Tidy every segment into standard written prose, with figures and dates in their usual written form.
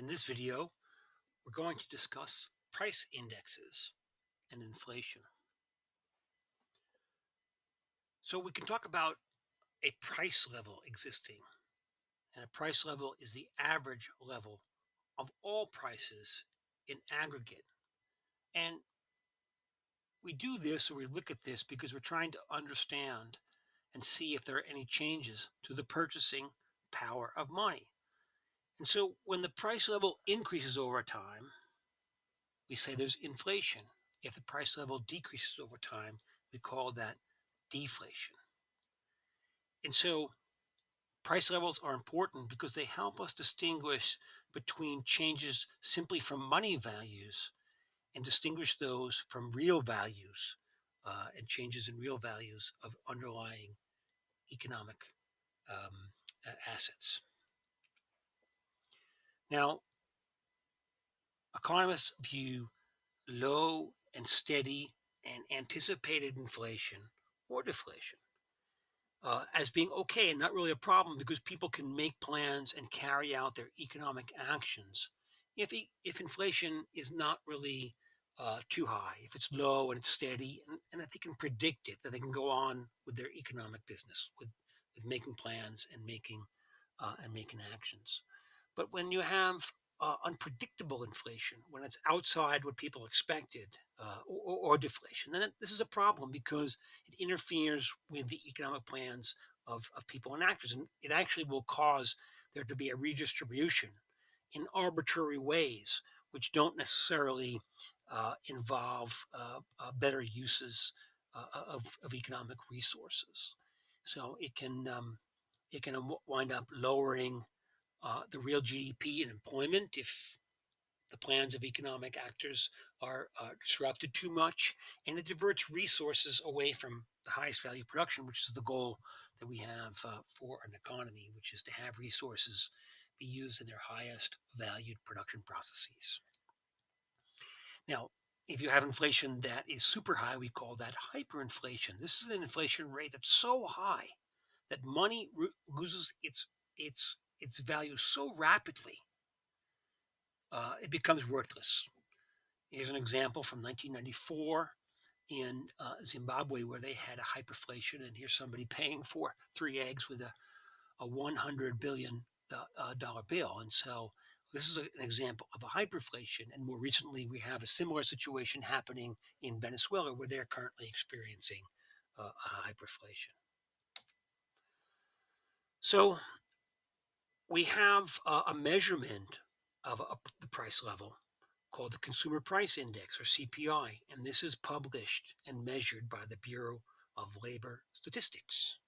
In this video, we're going to discuss price indexes and inflation. So we can talk about a price level existing, and a price level is the average level of all prices in aggregate. And we do this, or we look at this, because we're trying to understand and see if there are any changes to the purchasing power of money. And so when the price level increases over time, we say there's inflation. If the price level decreases over time, we call that deflation. And so price levels are important because they help us distinguish between changes simply from money values and distinguish those from real values and changes in real values of underlying economic assets. Now, economists view low and steady and anticipated inflation or deflation as being okay and not really a problem because people can make plans and carry out their economic actions if inflation is not really too high, if it's low and it's steady, and if they can predict it, that they can go on with their economic business, with making plans and making actions. But when you have unpredictable inflation, when it's outside what people expected, or deflation, then this is a problem because it interferes with the economic plans of people and actors. And it actually will cause there to be a redistribution in arbitrary ways, which don't necessarily involve better uses of economic resources. So it can wind up lowering the real GDP and employment if the plans of economic actors are disrupted too much, and it diverts resources away from the highest value production, which is the goal that we have for an economy, which is to have resources be used in their highest valued production processes. Now, if you have inflation that is super high, we call that hyperinflation. This is an inflation rate that's so high that money loses its value so rapidly it becomes worthless. Here's an example from 1994 in Zimbabwe where they had a hyperinflation, and here's somebody paying for 3 eggs with a $100 billion dollar bill. And so this is an example of a hyperinflation. And more recently, we have a similar situation happening in Venezuela where they're currently experiencing a hyperinflation. So we have a measurement of the price level called the Consumer Price Index, or CPI, and this is published and measured by the Bureau of Labor Statistics.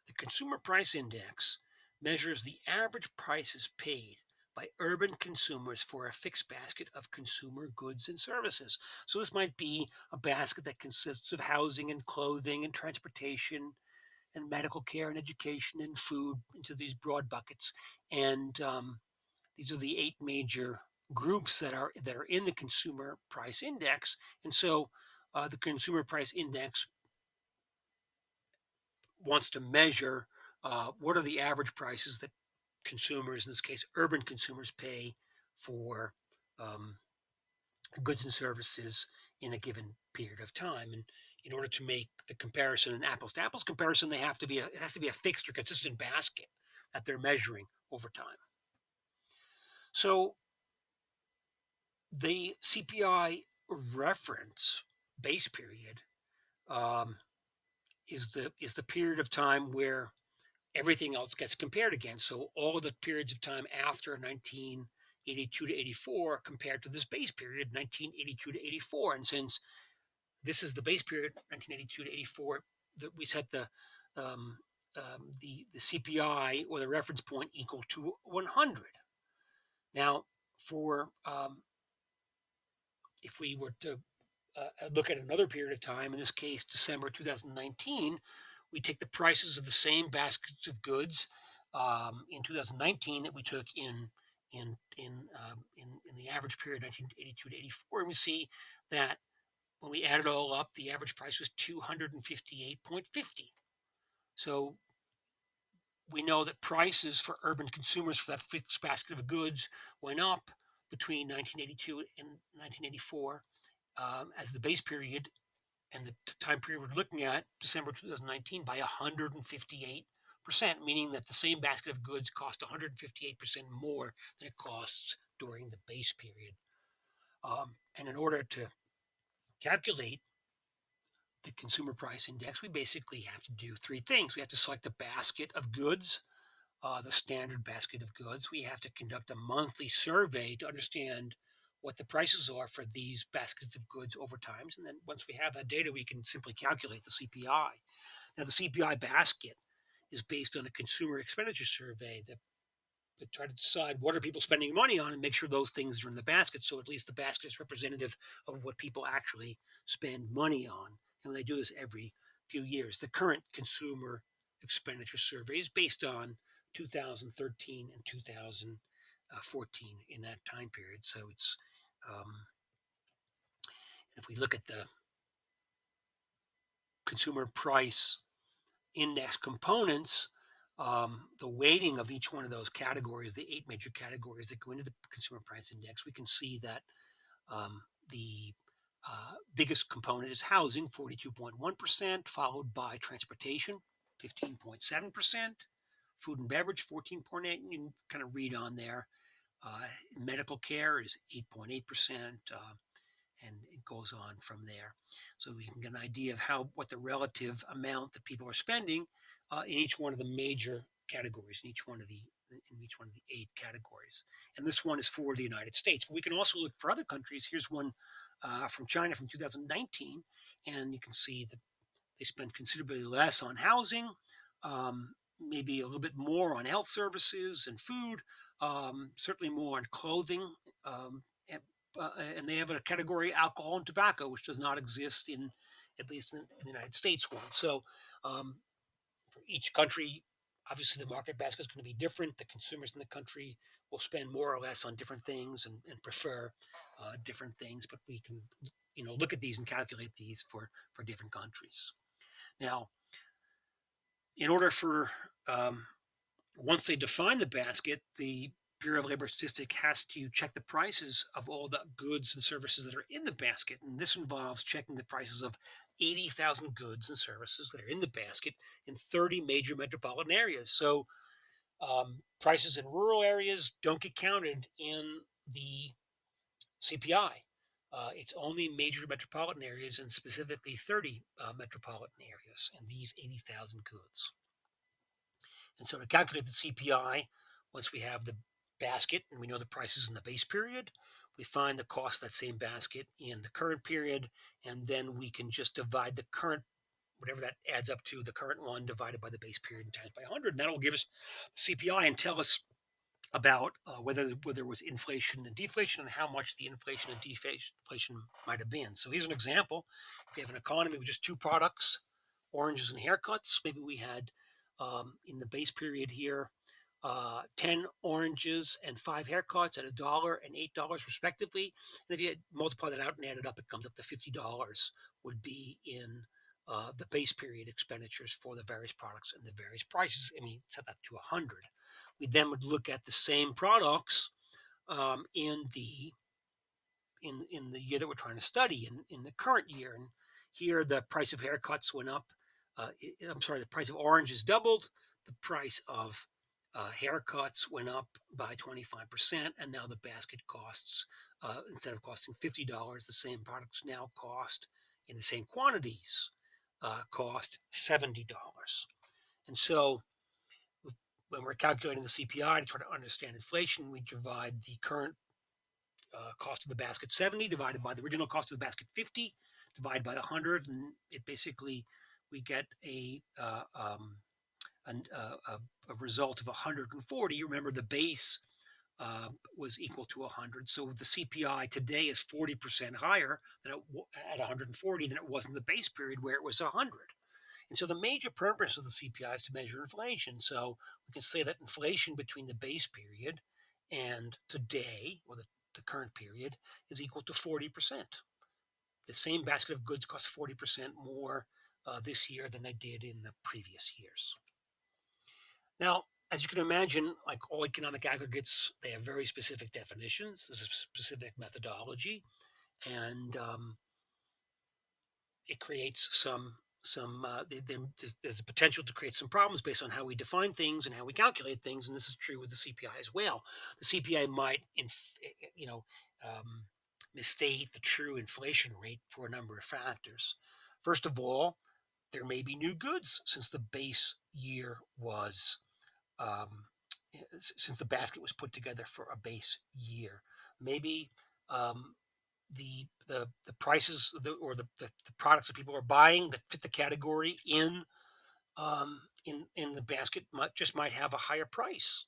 The Consumer Price Index measures the average prices paid by urban consumers for a fixed basket of consumer goods and services. So this might be a basket that consists of housing and clothing and transportation and medical care and education and food into these broad buckets. And these are the 8 major groups that are in the Consumer Price Index. And so the Consumer Price Index wants to measure what are the average prices that consumers, in this case urban consumers, pay for um, goods and services in a given period of time. And in order to make the comparison, an apples to apples comparison, it has to be a fixed or consistent basket that they're measuring over time. So the CPI reference base period um, is the period of time where everything else gets compared against. So all of the periods of time after 1982 to 84 compared to this base period, 1982 to 84. And since this is the base period, 1982 to 84, that we set the CPI, or the reference point, equal to 100. Now, for if we were to look at another period of time, in this case, December 2019, we take the prices of the same baskets of goods in 2019 that we took in the average period 1982 to 84, and we see that when we add it all up, the average price was 258.50. So we know that prices for urban consumers for that fixed basket of goods went up between 1982 and 1984 as the base period and the time period we're looking at, December 2019, by 158%, meaning that the same basket of goods cost 158% more than it costs during the base period. And in order to calculate the consumer price index, we basically have to do three things. We have to select a basket of goods, the standard basket of goods. We have to conduct a monthly survey to understand what the prices are for these baskets of goods over time. And then once we have that data, we can simply calculate the CPI. Now, the CPI basket is based on a consumer expenditure survey that try to decide what are people spending money on and make sure those things are in the basket. So at least the basket is representative of what people actually spend money on. And they do this every few years. The current consumer expenditure survey is based on 2013 and 2014 in that time period. So it's if we look at the consumer price index components, the weighting of each one of those categories, the 8 major categories that go into the consumer price index, we can see that the biggest component is housing, 42.1%, followed by transportation, 15.7%, food and beverage, 14.8%. You can kind of read on there. Medical care is 8.8%. And it goes on from there. So we can get an idea of what the relative amount that people are spending in each one of the major categories, in each one of the 8 categories. And this one is for the United States. But we can also look for other countries. Here's one from China from 2019, and you can see that they spend considerably less on housing, maybe a little bit more on health services and food, certainly more on clothing, and they have a category alcohol and tobacco, which does not exist in at least in the United States one. So for each country, obviously the market basket is going to be different. The consumers in the country will spend more or less on different things and prefer different things. But we can look at these and calculate these for different countries. Now, in order for once they define the basket, the Bureau of Labor Statistics has to check the prices of all the goods and services that are in the basket. And this involves checking the prices of 80,000 goods and services that are in the basket in 30 major metropolitan areas. So prices in rural areas don't get counted in the CPI. It's only major metropolitan areas and specifically 30 metropolitan areas and these 80,000 goods. And so to calculate the CPI, once we have the basket and we know the prices in the base period, we find the cost of that same basket in the current period, and then we can just divide the current, whatever that adds up to, the current one divided by the base period and times by 100. And that will give us the CPI and tell us about whether there was inflation and deflation and how much the inflation and deflation might have been. So here's an example. If we have an economy with just two products, oranges and haircuts, maybe we had in the base period here 10 oranges and 5 haircuts at $1 and $8 respectively. And if you multiply that out and add it up, it comes up to $50 would be in the base period expenditures for the various products and the various prices. I mean, set that to 100. We then would look at the same products in the year that we're trying to study, in the current year. And here the price of haircuts went up. The price of oranges doubled. The price of haircuts went up by 25%, and now the basket costs, instead of costing $50, the same products now cost, in the same quantities, cost $70. And so when we're calculating the CPI to try to understand inflation, we divide the current cost of the basket 70 divided by the original cost of the basket 50 divided by 100, and it basically we get a result of 140. Remember, the base was equal to 100, so the CPI today is 40% higher than at 140 than it was in the base period where it was 100. And so the major purpose of the CPI is to measure inflation. So we can say that inflation between the base period and today, or the current period, is equal to 40%. The same basket of goods costs 40% more this year than they did in the previous years. Now, as you can imagine, like all economic aggregates, they have very specific definitions. There's a specific methodology, and it creates there's a potential to create some problems based on how we define things and how we calculate things, and this is true with the CPI as well. The CPI might you know um, misstate the true inflation rate for a number of factors. First of all, there may be new goods since the base year was um, since the basket was put together for a base year. Maybe um, the prices or the products that people are buying that fit the category in the basket might have a higher price,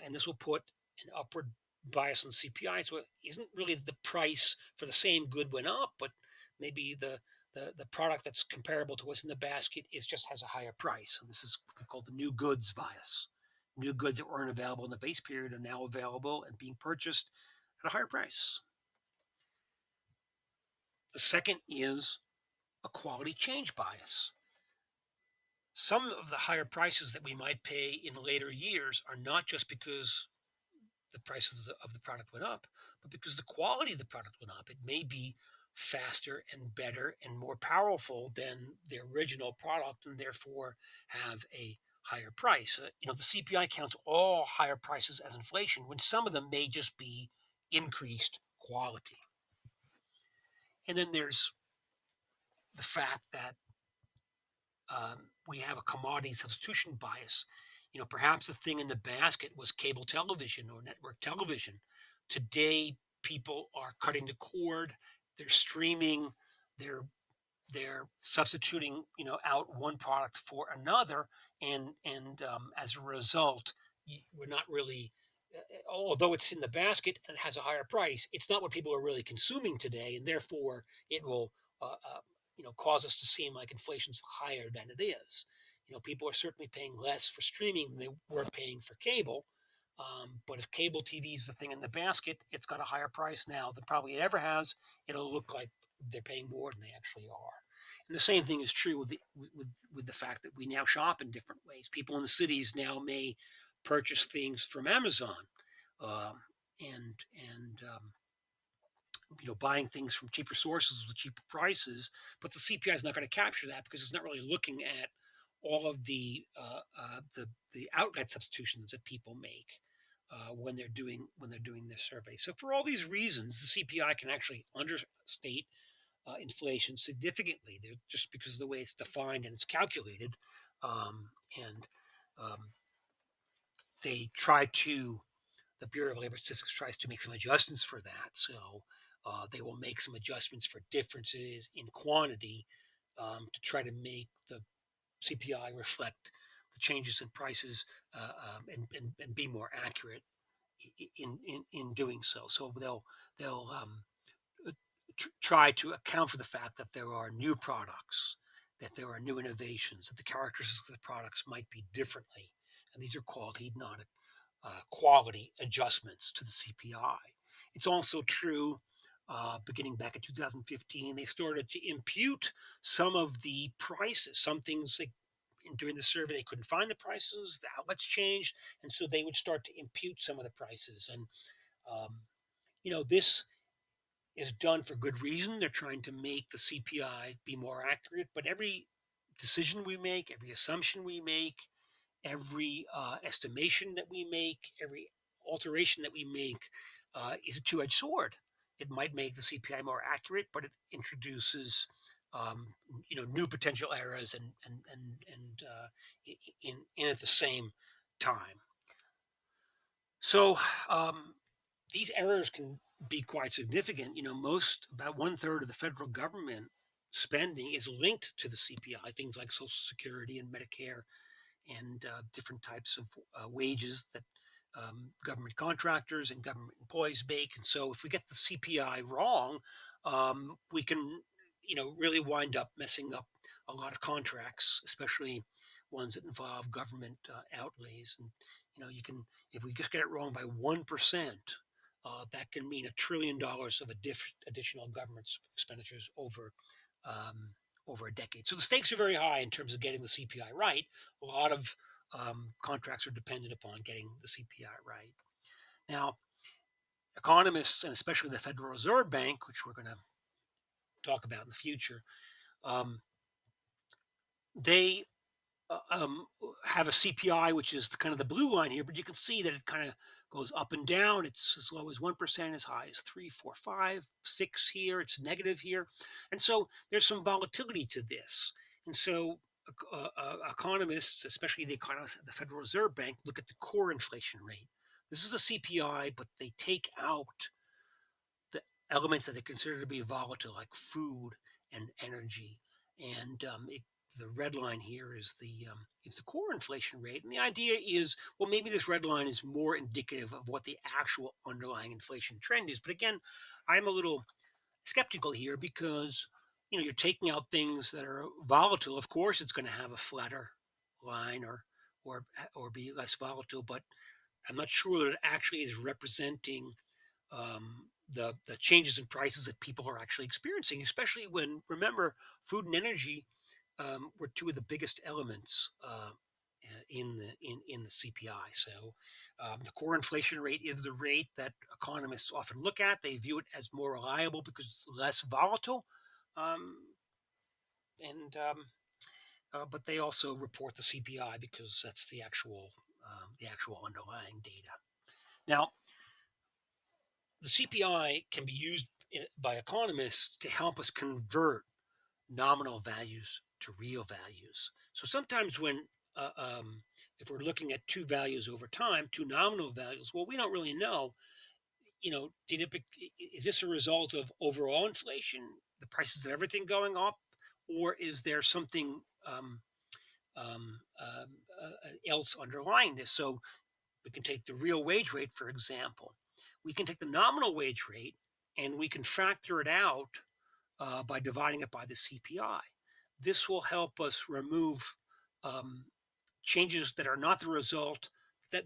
and this will put an upward bias on CPI. So it isn't really the price for the same good went up, but maybe the product that's comparable to what's in the basket is just has a higher price. And this is called the new goods bias. New goods that weren't available in the base period are now available and being purchased at a higher price. The second is a quality change bias. Some of the higher prices that we might pay in later years are not just because the prices of the product went up, but because the quality of the product went up. It may be faster and better and more powerful than the original product and therefore have a higher price. The CPI counts all higher prices as inflation when some of them may just be increased quality. And then there's the fact that we have a commodity substitution bias. Perhaps the thing in the basket was cable television or network television. Today, people are cutting the cord, they're streaming, they're they're substituting out one product for another, and as a result, we're not really although it's in the basket and has a higher price, it's not what people are really consuming today, and therefore it will cause us to seem like inflation's higher than it is. People are certainly paying less for streaming than they were paying for cable. But if cable TV is the thing in the basket, it's got a higher price now than probably it ever has. It'll look like they're paying more than they actually are. And the same thing is true with the fact that we now shop in different ways. People in the cities now may purchase things from Amazon, um, and buying things from cheaper sources with cheaper prices. But the CPI is not going to capture that because it's not really looking at all of the outlet substitutions that people make when they're doing their survey. So for all these reasons, the CPI can actually understate inflation significantly. Just because of the way it's defined and it's calculated, and um, they try to the Bureau of Labor Statistics tries to make some adjustments for that. So they will make some adjustments for differences in quantity to try to make the CPI reflect the changes in prices and be more accurate in doing so. So they'll try to account for the fact that there are new products, that there are new innovations, that the characteristics of the products might be differently, and these are called hedonic quality adjustments to the CPI. It's also true, beginning back in 2015, they started to impute some of the prices. Some things during the survey they couldn't find the prices, the outlets changed, and so they would start to impute some of the prices. And this is done for good reason. They're trying to make the CPI be more accurate, but every decision we make, every assumption we make, every estimation that we make, every alteration that we make is a two-edged sword. It might make the CPI more accurate, but it introduces new potential errors and in at the same time. So these errors can be quite significant. About one third of the federal government spending is linked to the CPI. Things like Social Security and Medicare and different types of wages that government contractors and government employees make. And so, if we get the CPI wrong, we can, really wind up messing up a lot of contracts, especially ones that involve government outlays. And if we just get it wrong by 1%, that can mean $1 trillion of additional government expenditures over a decade. So the stakes are very high in terms of getting the CPI right. A lot of contracts are dependent upon getting the CPI right. Now, economists, and especially the Federal Reserve Bank, which we're going to talk about in the future, um, they have a CPI, which is kind of the blue line here, but you can see that it kind of goes up and down. It's as low as 1%, as high as 3, 4, 5, 6 here. It's negative here. And so there's some volatility to this. And so economists, especially the economists at the Federal Reserve Bank, look at the core inflation rate. This is the CPI, but they take out the elements that they consider to be volatile, like food and energy. And the red line here is it's the core inflation rate. And the idea is, well, maybe this red line is more indicative of what the actual underlying inflation trend is. But again, I'm a little skeptical here because you're taking out things that are volatile. Of course, it's going to have a flatter line or or be less volatile, but I'm not sure that it actually is representing the changes in prices that people are actually experiencing, especially when, remember, food and energy were two of the biggest elements in the CPI. So the core inflation rate is the rate that economists often look at. They view it as more reliable because it's less volatile, um, and but they also report the CPI because that's the actual underlying data. Now, the CPI can be used by economists to help us convert nominal values to real values. So sometimes if we're looking at two values over time, two nominal values, well, we don't really know. Is this a result of overall inflation, the prices of everything going up, or is there something else underlying this? So we can take the real wage rate, for example. We can take the nominal wage rate and we can factor it out by dividing it by the CPI. This will help us remove um, changes that are not the result that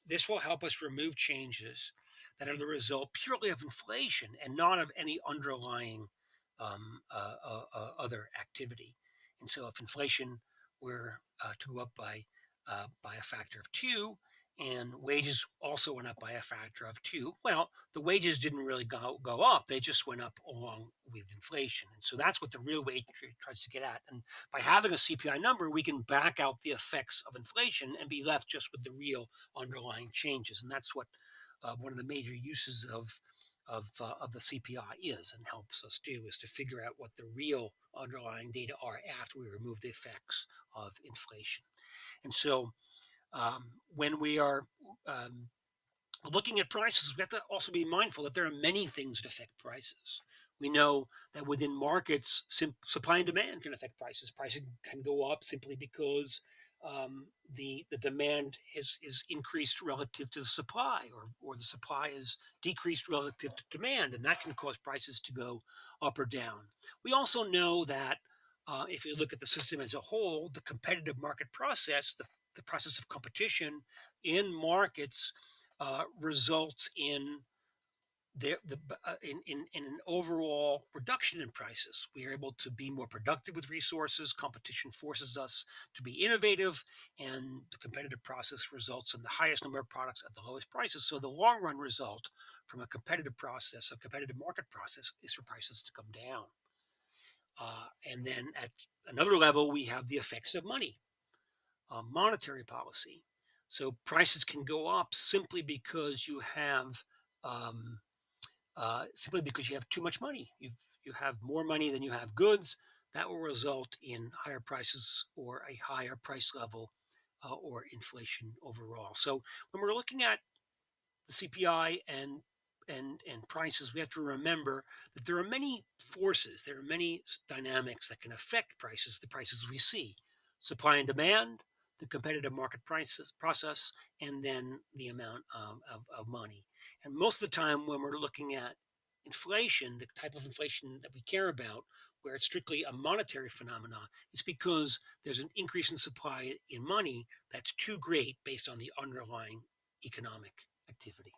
this will help us remove changes that are the result purely of inflation and not of any underlying other activity. And so, if inflation were to go up by a factor of two, and wages also went up by a factor of two, well, the wages didn't really go up; they just went up along with inflation. And so that's what the real wage rate tries to get at. And by having a CPI number, we can back out the effects of inflation and be left just with the real underlying changes. And that's what one of the major uses of the CPI is and helps us do, is to figure out what the real underlying data are after we remove the effects of inflation. And so when we are looking at prices, we have to also be mindful that there are many things that affect prices. We know that within markets, supply and demand can affect prices. Prices can go up simply because the demand is increased relative to the supply, or the supply is decreased relative to demand, and that can cause prices to go up or down. We also know that if you look at the system as a whole, the competitive market process, the process of competition in markets results in in an overall reduction in prices. We are able to be more productive with resources. Competition forces us to be innovative, and the competitive process results in the highest number of products at the lowest prices. So the long run result from a competitive process, a competitive market process, is for prices to come down. And then at another level, we have the effects of money, monetary policy. So prices can go up um, simply because you have too much money. You have more money than you have goods. That will result in higher prices or a higher price level or inflation overall. So when we're looking at the CPI and prices, we have to remember that there are many forces, there are many dynamics that can affect prices, the prices we see: supply and demand, the competitive market prices process, and then the amount of money. And most of the time, when we're looking at inflation, the type of inflation that we care about, where it's strictly a monetary phenomenon, it's because there's an increase in supply in money that's too great based on the underlying economic activity.